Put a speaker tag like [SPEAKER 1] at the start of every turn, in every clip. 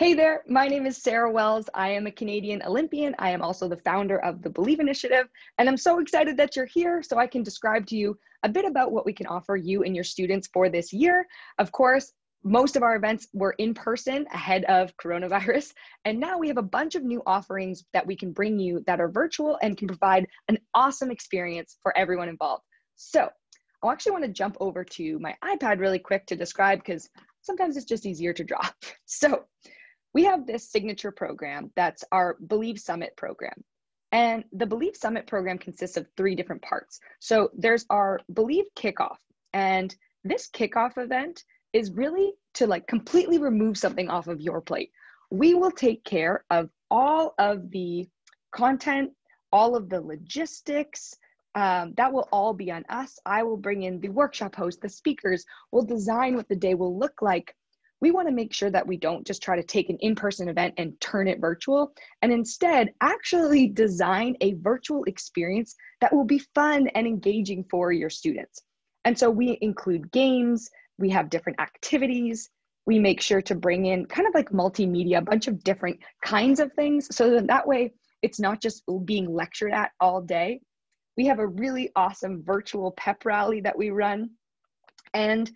[SPEAKER 1] Hey there, my name is Sarah Wells. I am a Canadian Olympian. I am also the founder of the Believe Initiative, and I'm so excited that you're here so I can describe to you a bit about what we can offer you and your students for this year. Of course, most of our events were in person ahead of coronavirus, and now we have a bunch of new offerings that we can bring you that are virtual and can provide an awesome experience for everyone involved. So I actually want to jump over to my iPad really quick to describe because sometimes it's just easier to draw. So we have this signature program that's our Believe Summit program. And the Believe Summit program consists of 3 different parts. So there's our Believe Kickoff. And this kickoff event is really to completely remove something off of your plate. We will take care of all of the content, all of the logistics, that will all be on us. I will bring in the workshop host, the speakers, we'll design what the day will look like. We want to make sure that we don't just try to take an in-person event and turn it virtual, and instead actually design a virtual experience that will be fun and engaging for your students. And so we include games, we have different activities, we make sure to bring in kind of like multimedia, a bunch of different kinds of things, so that way it's not just being lectured at all day. We have a really awesome virtual pep rally that we run, and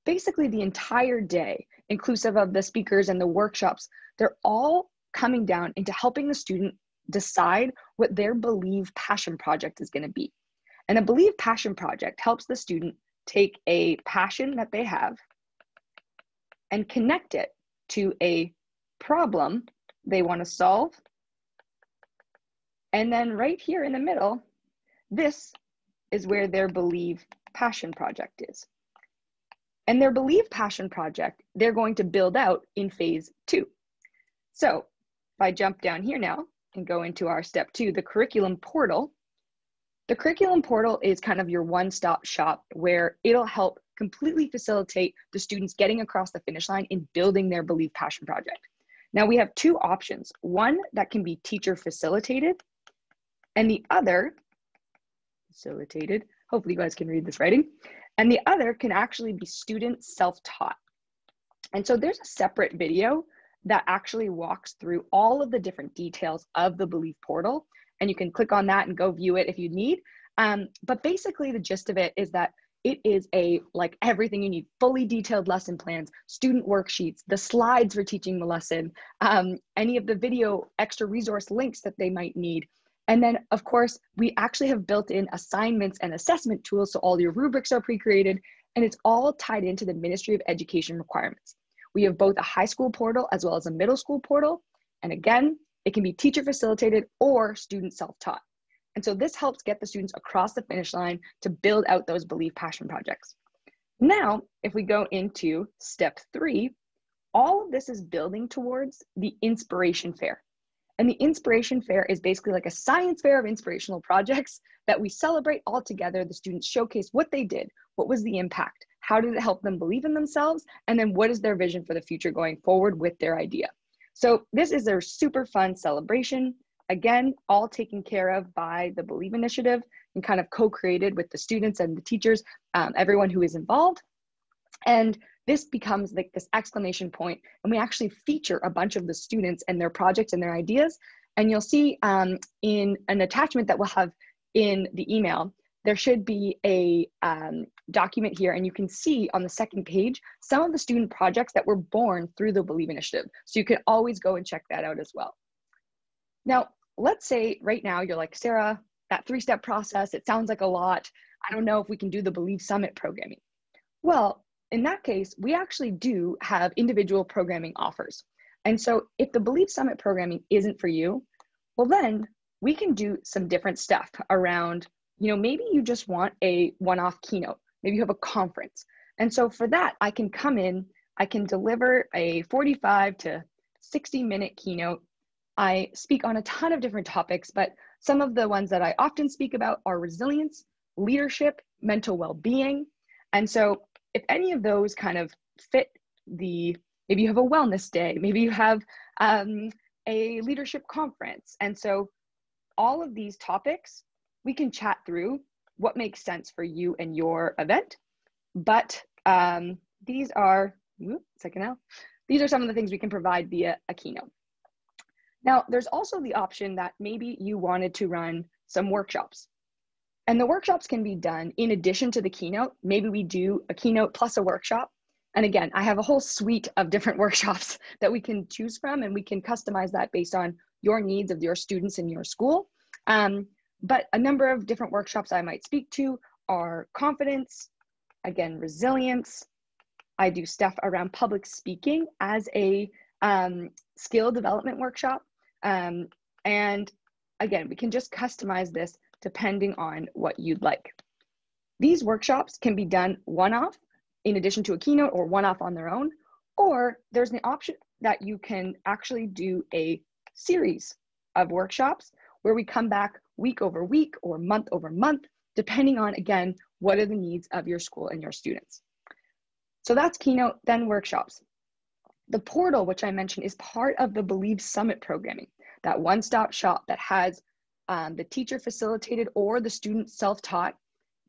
[SPEAKER 1] basically the entire day, inclusive of the speakers and the workshops, they're all coming down into helping the student decide what their Believe Passion Project is going to be. And a Believe Passion Project helps the student take a passion that they have and connect it to a problem they want to solve. And then right here in the middle, this is where their Believe Passion Project is. And their Believe Passion Project, they're going to build out in phase 2. So if I jump down here now and go into our step 2, the curriculum portal. The curriculum portal is kind of your one-stop shop where it'll help completely facilitate the students getting across the finish line in building their Believe Passion Project. Now we have 2 options. One that can be teacher facilitated, and the other, facilitated, hopefully you guys can read this writing, and the other can actually be student self-taught. And so there's a separate video that actually walks through all of the different details of the Believe portal, and you can click on that and go view it if you need. But basically the gist of it is that it is like everything you need: fully detailed lesson plans, student worksheets, the slides for teaching the lesson, any of the video extra resource links that they might need. And then, of course, we actually have built in assignments and assessment tools, so all your rubrics are pre-created, and it's all tied into the Ministry of Education requirements. We have both a high school portal as well as a middle school portal. And again, it can be teacher facilitated or student self-taught. And so this helps get the students across the finish line to build out those Believe Passion projects. Now, if we go into step 3, all of this is building towards the Inspiration Fair. And the Inspiration Fair is basically like a science fair of inspirational projects that we celebrate all together. The students showcase what they did, what was the impact, how did it help them believe in themselves, and then what is their vision for the future going forward with their idea. So this is a super fun celebration. Again, all taken care of by the Believe Initiative and kind of co-created with the students and the teachers, everyone who is involved. And this becomes like this exclamation point, and we actually feature a bunch of the students and their projects and their ideas. And you'll see in an attachment that we'll have in the email, there should be a document here, and you can see on the second page some of the student projects that were born through the Believe Initiative. So you can always go and check that out as well. Now, let's say right now you're like, Sarah, that 3-step process, it sounds like a lot. I don't know if we can do the Believe Summit programming. Well, in that case, we actually do have individual programming offers. And so if the Believe Summit programming isn't for you, well then we can do some different stuff around, maybe you just want a one-off keynote. Maybe you have a conference. And so for that, I can come in, I can deliver a 45 to 60-minute keynote. I speak on a ton of different topics, but some of the ones that I often speak about are resilience, leadership, mental well-being. And so if any of those kind of fit maybe you have a wellness day, maybe you have a leadership conference. And so all of these topics, we can chat through what makes sense for you and your event. But these are, these are some of the things we can provide via a keynote. Now, there's also the option that maybe you wanted to run some workshops. And the workshops can be done in addition to the keynote. Maybe we do a keynote plus a workshop. And again, I have a whole suite of different workshops that we can choose from, and we can customize that based on your needs of your students in your school. But a number of different workshops I might speak to are confidence, again, resilience. I do stuff around public speaking as a skill development workshop. And again, we can just customize this depending on what you'd like. These workshops can be done one-off in addition to a keynote, or one-off on their own, or there's the option that you can actually do a series of workshops where we come back week over week or month over month, depending on, again, what are the needs of your school and your students. So that's keynote, then workshops. The portal, which I mentioned, is part of the Believe Summit programming, that one-stop shop that has the teacher facilitated or the student self-taught,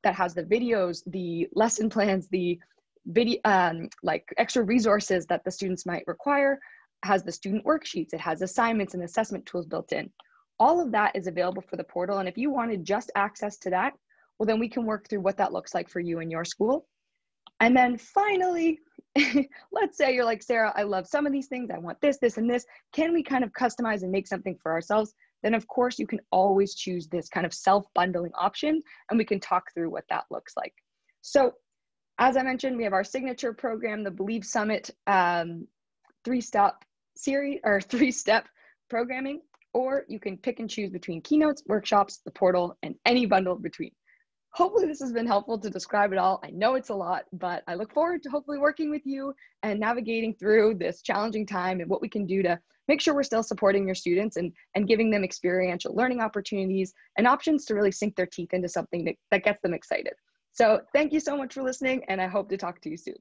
[SPEAKER 1] that has the videos, the lesson plans, the video, like extra resources that the students might require, has the student worksheets, it has assignments and assessment tools built in. All of that is available for the portal. And if you wanted just access to that, well, then we can work through what that looks like for you and your school. And then finally, let's say you're like, Sarah, I love some of these things. I want this, this, and this. Can we kind of customize and make something for ourselves? Then of course you can always choose this kind of self-bundling option, and we can talk through what that looks like. So as I mentioned, we have our signature program, the Believe Summit three-step series or three-step programming, or you can pick and choose between keynotes, workshops, the portal, and any bundle between. Hopefully this has been helpful to describe it all. I know it's a lot, but I look forward to hopefully working with you and navigating through this challenging time and what we can do to make sure we're still supporting your students and giving them experiential learning opportunities and options to really sink their teeth into something that gets them excited. So thank you so much for listening, and I hope to talk to you soon.